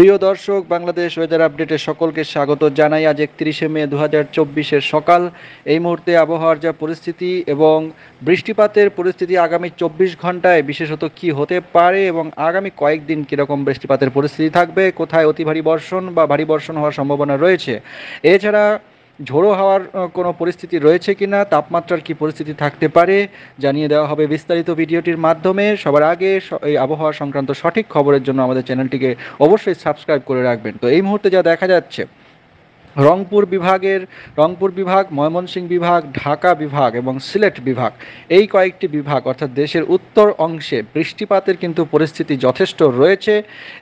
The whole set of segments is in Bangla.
প্রিয় দর্শক, বাংলাদেশ ওয়েদার আপডেটে সকলকে স্বাগত জানাই। আজ 31শে মে 2024-এর সকাল। এই মুহূর্তে আবহাওয়ার যা পরিস্থিতি এবং বৃষ্টিপাতের পরিস্থিতি আগামী 24 ঘন্টায় বিশেষত কি হতে পারে এবং আগামী কয়েকদিন কীরকম বৃষ্টিপাতের পরিস্থিতি থাকবে, কোথায় অতি ভারী বর্ষণ বা ভারী বর্ষণ হওয়ার সম্ভাবনা রয়েছে, এছাড়া ঝোড়ো হাওয়ার কোনো পরিস্থিতি রয়েছে কিনা, তাপমাত্রার কি পরিস্থিতি থাকতে পারে জানিয়ে দেওয়া হবে বিস্তারিত ভিডিওটির মাধ্যমে। সবার আগে এই আবহাওয়া সংক্রান্ত সঠিক খবরের জন্য আমাদের চ্যানেলটিকে অবশ্যই সাবস্ক্রাইব করে রাখবেন। তো এই মুহূর্তে যা দেখা যাচ্ছে, রংপুর বিভাগ, ময়মনসিংহ বিভাগ, ঢাকা বিভাগ এবং সিলেট বিভাগ, এই কয়েকটি বিভাগ অর্থাৎ দেশের উত্তর অংশে বৃষ্টিপাতের কিন্তু পরিস্থিতি যথেষ্ট রয়েছে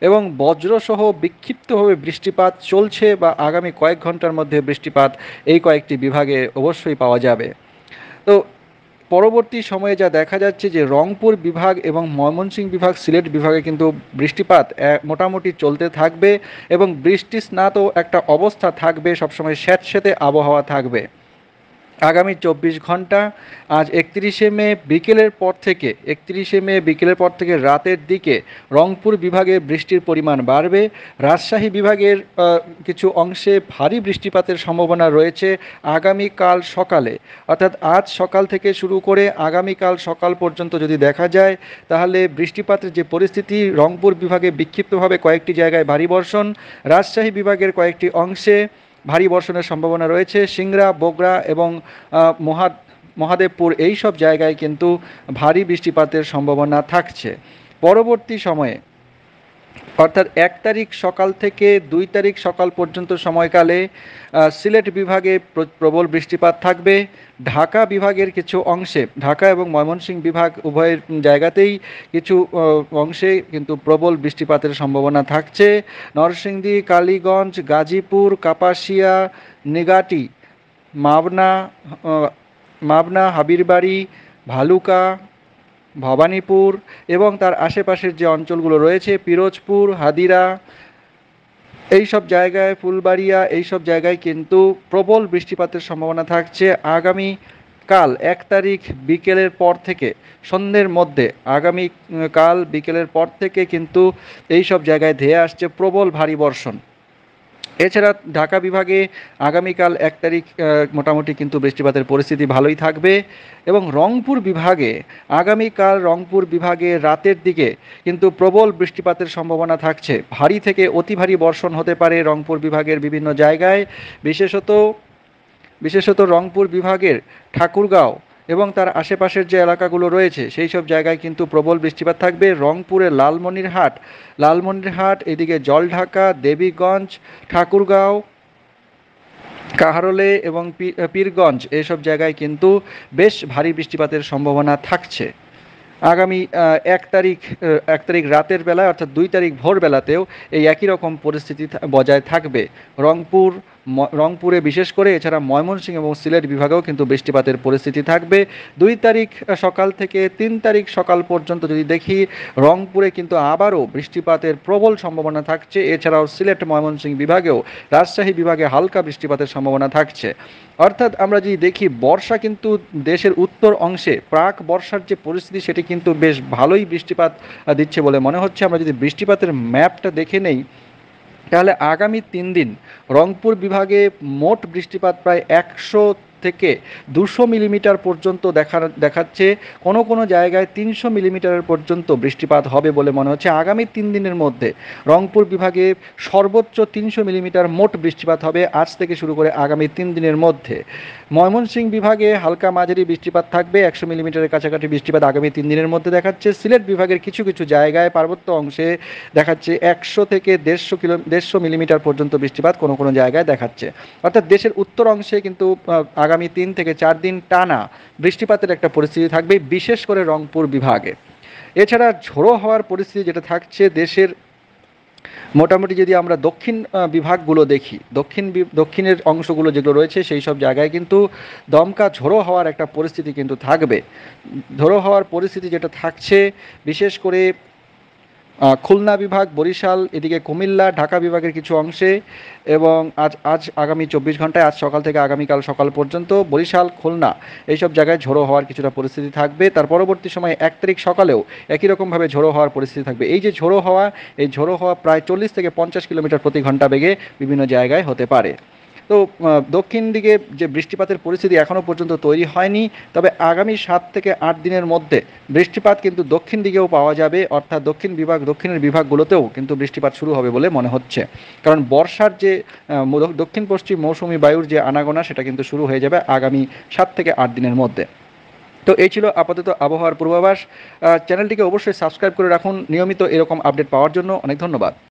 এবং বজ্রসহ বিক্ষিপ্তভাবে বৃষ্টিপাত চলছে বা আগামী কয়েক ঘন্টার মধ্যে বৃষ্টিপাত এই কয়েকটি বিভাগে অবশ্যই পাওয়া যাবে। তো পরবর্তী সময়ে যা দেখা যাচ্ছে যে রংপুর বিভাগ এবং ময়মনসিংহ বিভাগ, সিলেট বিভাগে কিন্তু বৃষ্টিপাত মোটামুটি চলতে থাকবে এবং বৃষ্টি স্নাত একটা অবস্থা থাকবে, সবসময় স্যাঁতস্যাঁতে আবহাওয়া থাকবে। আগামী 24 ঘন্টা, আজ 31শে মে বিকেলের পর থেকে রাতের দিকে রংপুর বিভাগে বৃষ্টির পরিমাণ বাড়বে। রাজশাহী বিভাগের কিছু অংশে ভারী বৃষ্টিপাতের সম্ভাবনা রয়েছে আগামীকাল সকালে, অর্থাৎ আজ সকাল থেকে শুরু করে আগামীকাল সকাল পর্যন্ত যদি দেখা যায়, তাহলে বৃষ্টিপাতের যে পরিস্থিতি, রংপুর বিভাগে বিক্ষিপ্তভাবে কয়েকটি জায়গায় ভারী বর্ষণ, রাজশাহী বিভাগের কয়েকটি অংশে ভারী বর্ষণের সম্ভাবনা রয়েছে। সিংড়া, বগুড়া এবং মহাদেবপুর এই সব জায়গায় কিন্তু ভারী বৃষ্টিপাতের সম্ভাবনা থাকছে। পরবর্তী সময়ে অর্থাৎ 1 তারিখ সকাল থেকে 2 তারিখ সকাল পর্যন্ত সময়কালে সিলেট বিভাগে প্রবল বৃষ্টিপাত থাকবে। ঢাকা বিভাগের কিছু অংশে, ঢাকা এবং ময়মনসিংহ বিভাগ উভয়ের জায়গাতেই কিছু অংশে কিন্তু প্রবল বৃষ্টিপাতের সম্ভাবনা থাকছে। নরসিংদী, কালীগঞ্জ, গাজীপুর, কাপাসিয়া, নিগাটি, মাবনা, হাবিরবাড়ি, ভালুকা, ভবানীপুর এবং তার আশেপাশের যে অঞ্চলগুলো রয়েছে, পিরোজপুর, হাদিরা, এই সব জায়গায়, ফুলবাড়িয়া, এই সব জায়গায় কিন্তু প্রবল বৃষ্টিপাতের সম্ভাবনা থাকছে আগামী কাল 1 তারিখ বিকেলের পর থেকে সন্ধ্যের মধ্যে। আগামীকাল বিকেলের পর থেকে কিন্তু এই সব জায়গায় ধেয়ে আসছে প্রবল ভারী বর্ষণ। এছাড়া ঢাকা বিভাগে আগামীকাল 1 তারিখ মোটামুটি কিন্তু বৃষ্টিপাতের পরিস্থিতি ভালোই থাকবে এবং আগামীকাল রংপুর বিভাগে রাতের দিকে কিন্তু প্রবল বৃষ্টিপাতের সম্ভাবনা থাকছে। ভারী থেকে অতি ভারী বর্ষণ হতে পারে রংপুর বিভাগের বিভিন্ন জায়গায়, বিশেষত রংপুর বিভাগের ঠাকুরগাঁও এবং তার আশেপাশের যে এলাকাগুলো রয়েছে সেই সব জায়গায় কিন্তু প্রবল বৃষ্টিপাত থাকবে। রংপুরে লালমনিরহাট, এদিকে জলঢাকা, দেবীগঞ্জ, ঠাকুরগাঁও, কাহারোলে এবং পীরগঞ্জ, এসব জায়গায় কিন্তু বেশ ভারী বৃষ্টিপাতের সম্ভাবনা থাকছে। আগামী 1 তারিখ রাতের বেলায় অর্থাৎ 2 তারিখ ভোরবেলাতেও এই একই রকম পরিস্থিতি বজায় থাকবে রংপুরে বিশেষ করে। এছাড়া ময়মনসিংহ এবং সিলেট বিভাগেও কিন্তু বৃষ্টিপাতের পরিস্থিতি থাকবে। 2 তারিখ সকাল থেকে 3 তারিখ সকাল পর্যন্ত যদি দেখি, রংপুরে কিন্তু আবারও বৃষ্টিপাতের প্রবল সম্ভাবনা থাকছে। এছাড়াও সিলেট, ময়মনসিংহ বিভাগেও, রাজশাহী বিভাগে হালকা বৃষ্টিপাতের সম্ভাবনা থাকছে। অর্থাৎ আমরা যদি দেখি, বর্ষা কিন্তু দেশের উত্তর অংশে প্রাক বর্ষার যে পরিস্থিতি সেটি কিন্তু বেশ ভালোই বৃষ্টিপাত দিচ্ছে বলে মনে হচ্ছে। আমরা যদি বৃষ্টিপাতের ম্যাপটা দেখে নেই, তাহলে আগামী 3 দিন রংপুর বিভাগে মোট বৃষ্টিপাত প্রায় 100 থেকে 200 মিলিমিটার পর্যন্ত দেখাচ্ছে। কোনো জায়গায় 300 মিলিমিটারের পর্যন্ত বৃষ্টিপাত হবে বলে মনে হচ্ছে। আগামী 3 দিনের মধ্যে রংপুর বিভাগে সর্বোচ্চ 300 মিলিমিটার মোট বৃষ্টিপাত হবে আজ থেকে শুরু করে আগামী 3 দিনের মধ্যে। ময়মনসিংহ বিভাগে হালকা মাঝারি বৃষ্টিপাত থাকবে, 100 মিলিমিটারের কাছাকাছি বৃষ্টিপাত আগামী 3 দিনের মধ্যে দেখাচ্ছে। সিলেট বিভাগের কিছু জায়গায় পার্বত্য অংশে দেখাচ্ছে 100 থেকে 150 মিলিমিটার পর্যন্ত বৃষ্টিপাত কোনো জায়গায় দেখাচ্ছে। অর্থাৎ দেশের উত্তর অংশে কিন্তু আগামী 3 থেকে 4 দিন টানা বৃষ্টিপাতের একটা পরিস্থিতি থাকবে, বিশেষ করে রংপুর বিভাগে। এছাড়া ঝোড়ো হওয়ার পরিস্থিতি যেটা থাকছে দেশের মোটামুটি, যদি আমরা দক্ষিণ বিভাগগুলো দেখি, দক্ষিণের অংশগুলো যেগুলো রয়েছে সেই সব জায়গায় কিন্তু দমকা ঝোড়ো হওয়ার একটা পরিস্থিতি কিন্তু থাকবে। ঝোড়ো হওয়ার পরিস্থিতি যেটা থাকছে বিশেষ করে খুলনা বিভাগ, বরিশাল, এদিকে কুমিল্লা, ঢাকা বিভাগের কিছু অংশে এবং আজ আগামী 24 ঘন্টায়, আজ সকাল থেকে আগামীকাল সকাল পর্যন্ত বরিশাল, খুলনা এইসব জায়গায় ঝোড়ো হওয়ার কিছুটা পরিস্থিতি থাকবে। তার পরবর্তী সময়ে 1 তারিখ সকালেও একই রকমভাবে ঝোড়ো হওয়ার পরিস্থিতি থাকবে। এই যে ঝোড়ো হওয়া, এই ঝোড়ো হওয়া প্রায় 40 থেকে 50 কিলোমিটার প্রতি ঘন্টা বেগে বিভিন্ন জায়গায় হতে পারে। তো দক্ষিণ দিকে যে বৃষ্টিপাতের পরিস্থিতি এখনও পর্যন্ত তৈরি হয়নি, তবে আগামী 7 থেকে 8 দিনের মধ্যে বৃষ্টিপাত কিন্তু দক্ষিণ দিকেও পাওয়া যাবে, অর্থাৎ দক্ষিণের বিভাগগুলোতেও কিন্তু বৃষ্টিপাত শুরু হবে বলে মনে হচ্ছে। কারণ বর্ষার যে দক্ষিণ পশ্চিম মৌসুমি বায়ুর যে আনাগোনা, সেটা কিন্তু শুরু হয়ে যাবে আগামী 7 থেকে 8 দিনের মধ্যে। তো এই ছিল আপাতত আবহাওয়ার পূর্বাভাস। চ্যানেলটিকে অবশ্যই সাবস্ক্রাইব করে রাখুন নিয়মিত এরকম আপডেট পাওয়ার জন্য। অনেক ধন্যবাদ।